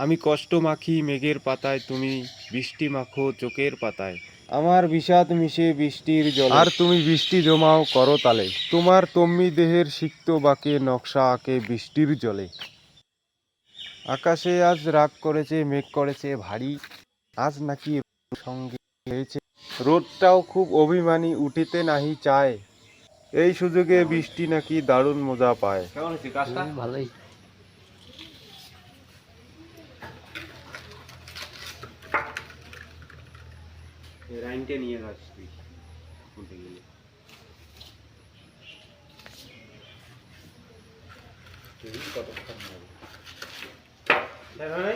আমি কষ্ট মাখি মেঘের পাতায়, তুমি বৃষ্টি মাখো চোখের পাতায়। আমার বিষাদ মিশে বৃষ্টির জলে, আর তুমি বৃষ্টি জমাও করতালে। তোমার তম্মি দেহের সিক্ত বাঁকে নকশা আঁকে বৃষ্টির জলে। আকাশে আজ রাগ করেছে, মেঘ করেছে ভারী, আজ নাকি সঙ্গে হয়েছে। রোদটাও খুব অভিমানী, উঠিতে নাহি চায়, এই সুযোগে বৃষ্টি নাকি দারুণ মজা পায়। কেমন হচ্ছে কাজটা? ভালোই। লাইনটা নিয়ে আসবি বলতে গেলে। কতক্ষণ হবে?